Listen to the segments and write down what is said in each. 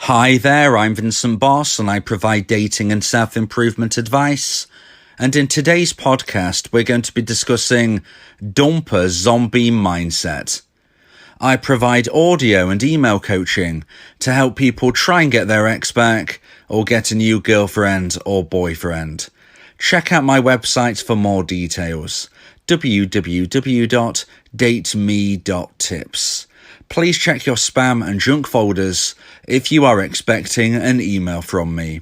Hi there, I'm Vincent Boss and I provide dating and self-improvement advice. And in today's podcast, we're going to be discussing dumper zombie mindset. I provide audio and email coaching to help people try and get their ex back or get a new girlfriend or boyfriend. Check out my website for more details, www.dateme.tips. Please check your spam and junk folders if you are expecting an email from me.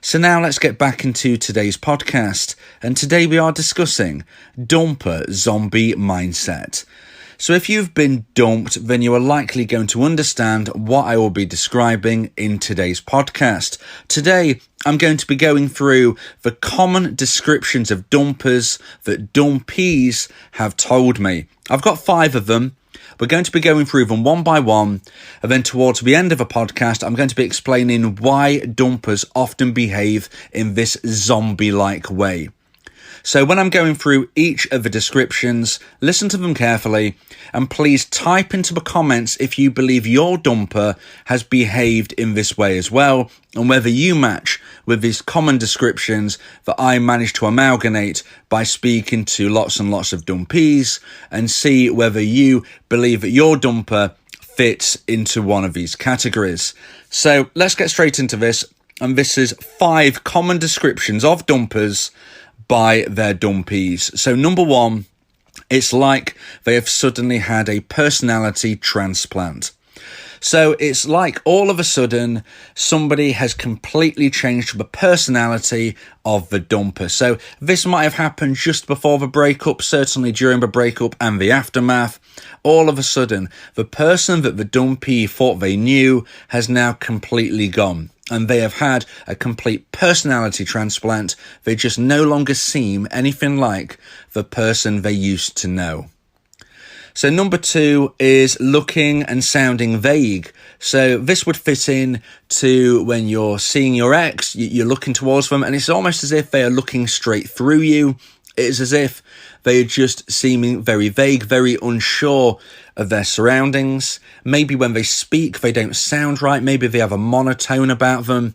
So now let's get back into today's podcast, and today we are discussing dumper zombie mindset. So if you've been dumped, then you are likely going to understand what I will be describing in today's podcast. Today, I'm going to be going through the common descriptions of dumpers that dumpees have told me. I've got 5 of them. We're going to be going through them one by one, and then towards the end of the podcast, I'm going to be explaining why dumpers often behave in this zombie-like way. So when I'm going through each of the descriptions, listen to them carefully, and please type into the comments if you believe your dumper has behaved in this way as well, and whether you match with these common descriptions that I managed to amalgamate by speaking to lots and lots of dumpees, and see whether you believe that your dumper fits into one of these categories. So let's get straight into this, and this is 5 common descriptions of dumpers by their dumpees. So number 1, it's like they have suddenly had a personality transplant. So it's like all of a sudden somebody has completely changed the personality of the dumper. So this might have happened just before the breakup, certainly during the breakup and the aftermath. All of a sudden, the person that the dumpee thought they knew has now completely gone. And they have had a complete personality transplant. They just no longer seem anything like the person they used to know. So number 2 is looking and sounding vague. So this would fit in to when you're seeing your ex, you're looking towards them, and it's almost as if they are looking straight through you. It's as if they are just seeming very vague, very unsure of their surroundings. Maybe when they speak, they don't sound right. Maybe they have a monotone about them.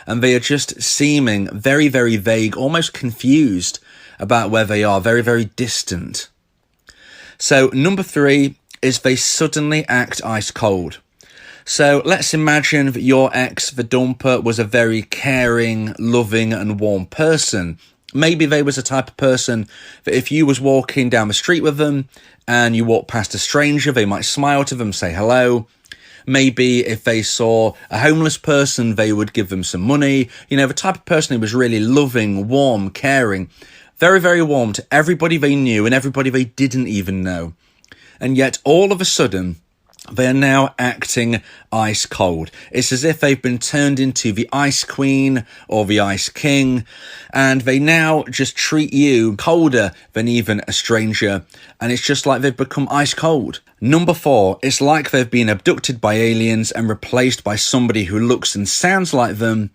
And they are just seeming very, very vague, almost confused about where they are, very, very distant. So number 3 is they suddenly act ice cold. So let's imagine that your ex, the dumper, was a very caring, loving and warm person. Maybe they was a type of person that if you was walking down the street with them and you walk past a stranger, they might smile to them, say hello. Maybe if they saw a homeless person, they would give them some money. You know, the type of person who was really loving, warm, caring, very, very warm to everybody they knew and everybody they didn't even know. And yet all of a sudden, they are now acting ice cold. It's as if they've been turned into the Ice Queen or the Ice King, and they now just treat you colder than even a stranger, and it's just like they've become ice cold. Number 4, it's like they've been abducted by aliens and replaced by somebody who looks and sounds like them,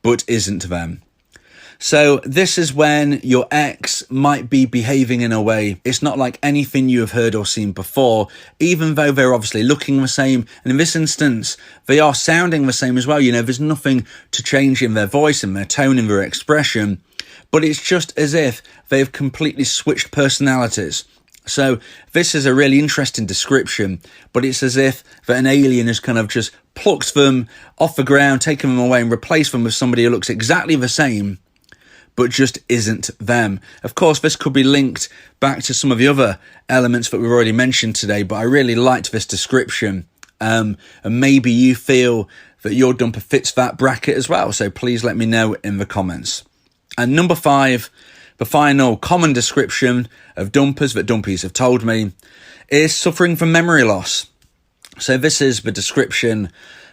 but isn't them. So this is when your ex might be behaving in a way it's not like anything you have heard or seen before, even though they're obviously looking the same. And in this instance, they are sounding the same as well. You know, there's nothing to change in their voice, in their tone, in their expression, but it's just as if they've completely switched personalities. So this is a really interesting description, but it's as if that an alien has kind of just plucked them off the ground, taken them away and replaced them with somebody who looks exactly the same, but just isn't them. Of course, this could be linked back to some of the other elements that we've already mentioned today, but I really liked this description. And maybe you feel that your dumper fits that bracket as well, so please let me know in the comments. And number 5, the final common description of dumpers that dumpees have told me is suffering from memory loss. So this is the description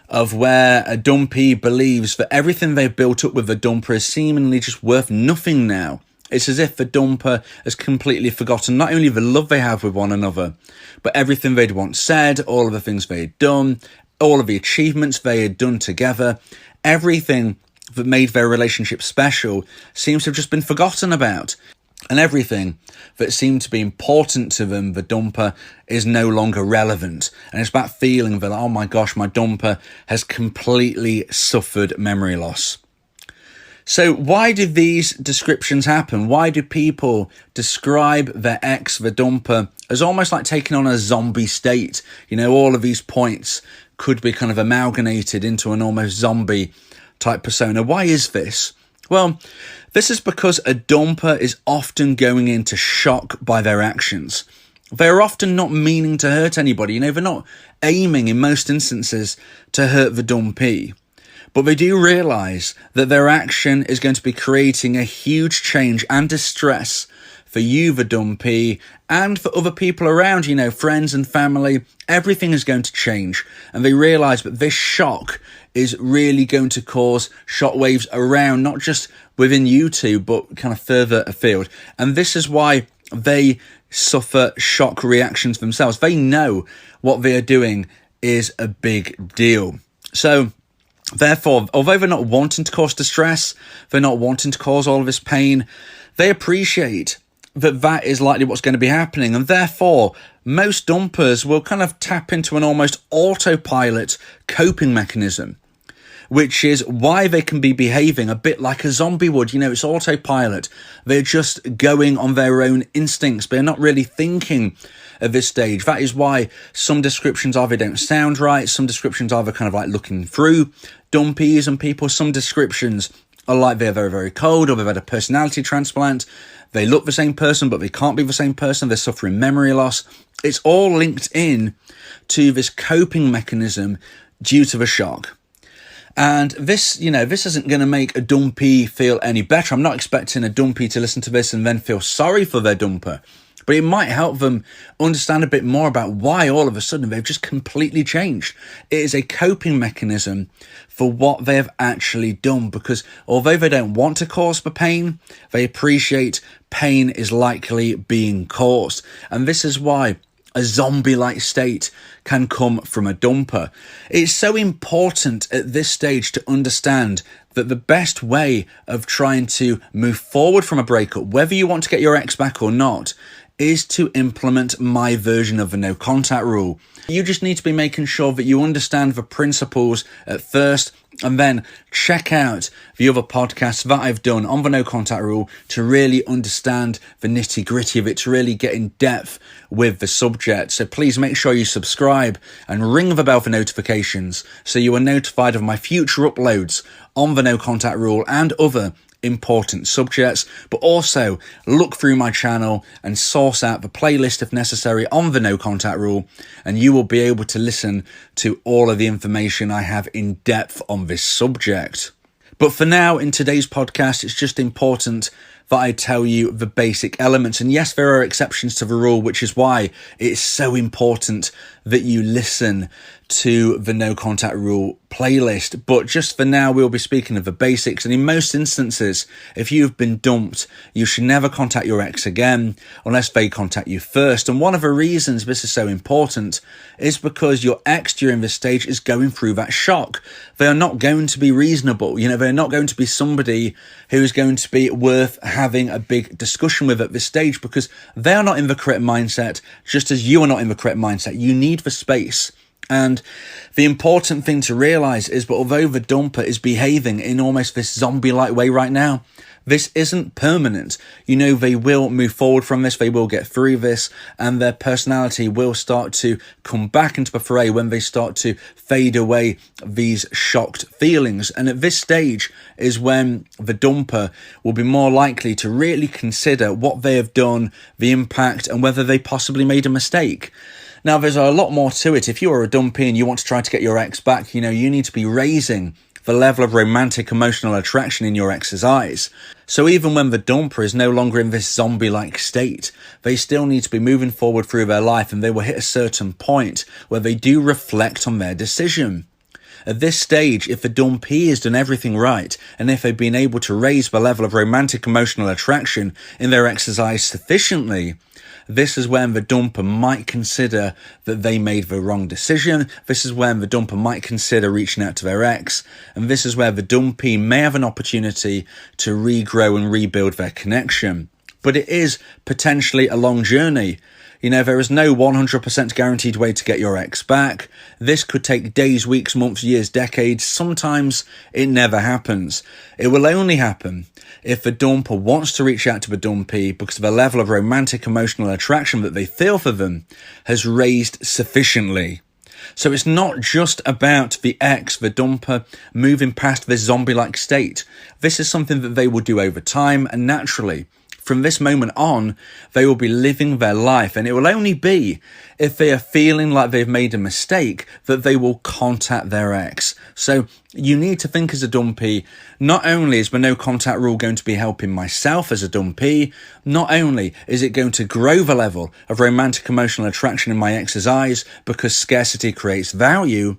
of where a dumpee believes that everything they've built up with the dumper is seemingly just worth nothing now. It's as if the dumper has completely forgotten not only the love they have with one another, but everything they'd once said, all of the things they had done, all of the achievements they had done together, everything that made their relationship special seems to have just been forgotten about. And everything that seemed to be important to them, the dumper, is no longer relevant. And it's that feeling that, oh my gosh, my dumper has completely suffered memory loss. So why do these descriptions happen? Why do people describe their ex, the dumper, as almost like taking on a zombie state? You know, all of these points could be kind of amalgamated into an almost zombie type persona. Why is this? Well, this is because a dumper is often going into shock by their actions. They're often not meaning to hurt anybody. You know, they're not aiming in most instances to hurt the dumpee. But they do realise that their action is going to be creating a huge change and distress for you, the dumpee, and for other people around, you know, friends and family. Everything is going to change. And they realise that this shock is really going to cause shockwaves around, not just within you two, but kind of further afield. And this is why they suffer shock reactions themselves. They know what they are doing is a big deal. So, therefore, although they're not wanting to cause distress, they're not wanting to cause all of this pain, they appreciate that that is likely what's going to be happening. And therefore, most dumpers will kind of tap into an almost autopilot coping mechanism, which is why they can be behaving a bit like a zombie would. You know, it's autopilot. They're just going on their own instincts. They're not really thinking at this stage. That is why some descriptions either don't sound right. Some descriptions are kind of like looking through dumpies and people. Some descriptions are like they're very, very cold, or they've had a personality transplant. They look the same person, but they can't be the same person. They're suffering memory loss. It's all linked in to this coping mechanism due to the shock. And this, you know, this isn't going to make a dumpee feel any better. I'm not expecting a dumpee to listen to this and then feel sorry for their dumper. But it might help them understand a bit more about why all of a sudden they've just completely changed. It is a coping mechanism for what they have actually done, because although they don't want to cause the pain, they appreciate pain is likely being caused. And this is why a zombie-like state can come from a dumper. It's so important at this stage to understand that the best way of trying to move forward from a breakup, whether you want to get your ex back or not, is to implement my version of the no contact rule. You just need to be making sure that you understand the principles at first, and then check out the other podcasts that I've done on the no contact rule to really understand the nitty gritty of it, to really get in depth with the subject. So please make sure you subscribe and ring the bell for notifications so you are notified of my future uploads on the no contact rule and other important subjects. But also look through my channel and source out the playlist if necessary on the no contact rule, and you will be able to listen to all of the information I have in depth on this subject. But for now, in today's podcast, it's just important that I tell you the basic elements. And yes, there are exceptions to the rule, which is why it's so important that you listen to the no contact rule playlist. But just for now, we'll be speaking of the basics. And in most instances, if you've been dumped, you should never contact your ex again unless they contact you first. And one of the reasons this is so important is because your ex during this stage is going through that shock. They are not going to be reasonable. You know, they're not going to be somebody who is going to be worth having a big discussion with at this stage, because they are not in the correct mindset, just as you are not in the correct mindset. You need the space. And the important thing to realise is that although the dumper is behaving in almost this zombie-like way right now, this isn't permanent. You know, they will move forward from this, they will get through this, and their personality will start to come back into the fray when they start to fade away these shocked feelings. And at this stage is when the dumper will be more likely to really consider what they have done, the impact, and whether they possibly made a mistake. Now, there's a lot more to it. If you are a dumpy and you want to try to get your ex back, you know, you need to be raising the level of romantic emotional attraction in your ex's eyes. So even when the dumper is no longer in this zombie-like state, they still need to be moving forward through their life, and they will hit a certain point where they do reflect on their decision. At this stage, if the dumpee has done everything right, and if they've been able to raise the level of romantic emotional attraction in their ex's eyes sufficiently, this is when the dumper might consider that they made the wrong decision. This is when the dumper might consider reaching out to their ex. And this is where the dumpee may have an opportunity to regrow and rebuild their connection. but it is potentially a long journey. You know, there is no 100% guaranteed way to get your ex back. This could take days, weeks, months, years, decades. Sometimes it never happens. It will only happen if the dumper wants to reach out to the dumpee because the level of romantic emotional attraction that they feel for them has raised sufficiently. So it's not just about the ex, the dumper, moving past this zombie-like state. This is something that they will do over time and naturally. From this moment on, they will be living their life, and it will only be if they are feeling like they've made a mistake that they will contact their ex. So you need to think as a dumpee, not only is the no contact rule going to be helping myself as a dumpee, not only is it going to grow the level of romantic emotional attraction in my ex's eyes because scarcity creates value,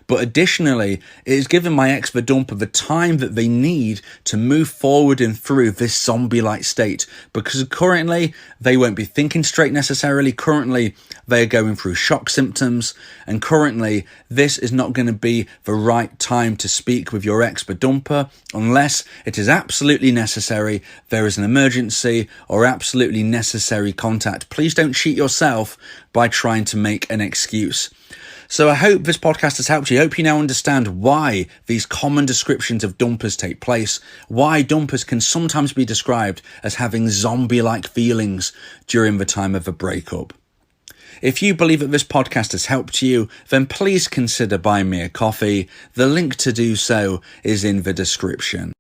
but additionally, it is giving my ex, the dumper, the time that they need to move forward and through this zombie-like state. Because currently, they won't be thinking straight necessarily. Currently, they are going through shock symptoms. And currently, this is not going to be the right time to speak with your ex, the dumper, unless it is absolutely necessary, there is an emergency, or absolutely necessary contact. Please don't cheat yourself by trying to make an excuse. So I hope this podcast has helped you. I hope you now understand why these common descriptions of dumpers take place, why dumpers can sometimes be described as having zombie-like feelings during the time of a breakup. If you believe that this podcast has helped you, then please consider buying me a coffee. The link to do so is in the description.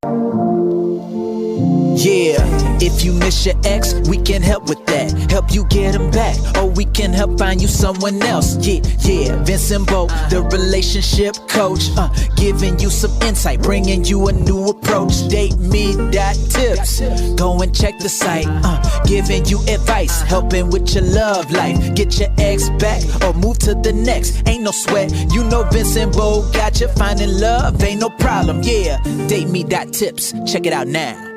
Yeah, if you miss your ex, we can help with that. Help you get him back, or we can help find you someone else. Yeah, Vincent Bo, the relationship coach, giving you some insight, bringing you a new approach. DateMe.tips, go and check the site, giving you advice, helping with your love life. Get your ex back, or move to the next. Ain't no sweat, you know Vincent Bo got you. Finding love ain't no problem. Yeah, DateMe.tips, check it out now.